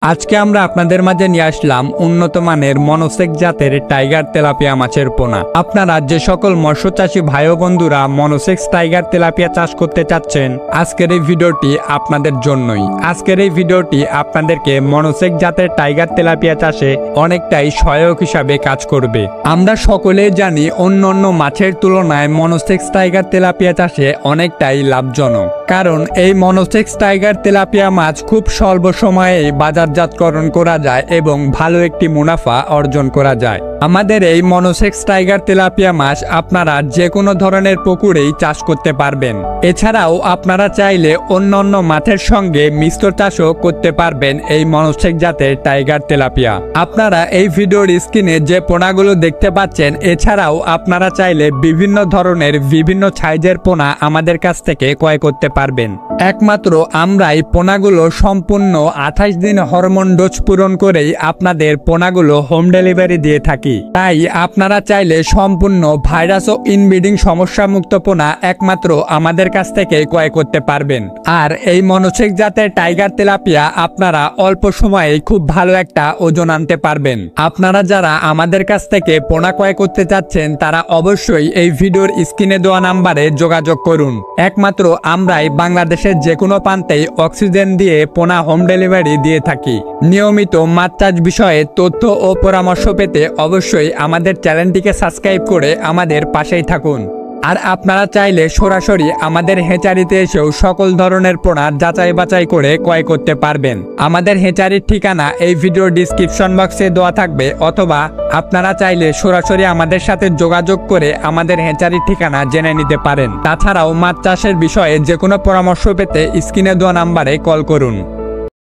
আজকে আমরা আপনাদের মাঝে নিয়ে আসলাম উন্নত মানের মনোসেক জাতের টাইগার তেলাপিয়া মাছের পোনা। আপনারা যে সকল মৎস্য চাষী ভাই ও বন্ধুরা মনোসেক্স টাইগার তেলাপিয়া চাষ করতে চাচ্ছেন, আজকের এই ভিডিওটি আপনাদের জন্যই। আজকের এই ভিডিওটি আপনাদেরকে মনোসেক জাতের টাইগার তেলাপিয়া চাষে অনেকটাই সহায়ক হিসাবে কাজ করবে। আমরা সকলেই জানি অন্যান্য মাছের তুলনায় মনোসেক্স টাইগার তেলাপিয়া চাষে অনেকটাই লাভজনক, কারণ এই মনোসেক্স টাইগার তেলাপিয়া মাছ খুব স্বল্প সময়ে বাজারজাতকরণ করা যায় এবং ভালো একটি মুনাফা অর্জন করা যায়। আমাদের এই মনোসেক্স টাইগার তেলাপিয়া মাছ আপনারা যে কোনো ধরনের পুকুরেই চাষ করতে পারবেন। এছাড়াও আপনারা চাইলে অন্যান্য মাছের সঙ্গে মিশ্র চাষও করতে পারবেন এই মনোসেক জাতের টাইগার তেলাপিয়া। আপনারা এই ভিডিওর স্ক্রিনে যে পোনাগুলো দেখতে পাচ্ছেন, এছাড়াও আপনারা চাইলে বিভিন্ন ধরনের বিভিন্ন সাইজের পোনা আমাদের কাছ থেকে ক্রয় করতে পারবেন। একমাত্র আমরাই পোনাগুলো সম্পূর্ণ 28 দিন হরমোন ডোজ পূরণ করেই আপনাদের পোনাগুলো হোম ডেলিভারি দিয়ে থাকি। তাই আপনারা চাইলে সম্পূর্ণ ভাইরাস ও ইনব্রিডিং সমস্যা মুক্ত পোনা একমাত্র আমাদের কাছ থেকে ক্রয় করতে পারবেন। আর এই মনোসেক জাতের টাইগার তেলাপিয়া আপনারা অল্প সময়ে খুব ভালো একটা ওজন আনতে পারবেন। আপনারা যারা আমাদের কাছ থেকে পোনা ক্রয় করতে চাচ্ছেন, তারা অবশ্যই এই ভিডিওর স্ক্রিনে দেওয়া নাম্বারে যোগাযোগ করুন। একমাত্র আমরাই বাংলাদেশের যে কোনো প্রান্তেই অক্সিজেন দিয়ে পোনা হোম ডেলিভারি দিয়ে থাকি। নিয়মিত মাছ চাষ বিষয়ে তথ্য ও পরামর্শ পেতে অবশ্যই আমাদের চ্যানেলটিকে সাবস্ক্রাইব করে আমাদের পাশেই থাকুন। আর আপনারা চাইলে সরাসরি আমাদের হেঁচারিতে এসেও সকল ধরনের পোনা যাচাই বাছাই করে ক্রয় করতে পারবেন। আমাদের হেঁচারির ঠিকানা এই ভিডিওর ডিসক্রিপশন বক্সে দেওয়া থাকবে, অথবা আপনারা চাইলে সরাসরি আমাদের সাথে যোগাযোগ করে আমাদের হেঁচারির ঠিকানা জেনে নিতে পারেন। তাছাড়াও মাছ চাষের বিষয়ে যে কোনো পরামর্শ পেতে স্ক্রিনে দেওয়া নাম্বারে কল করুন।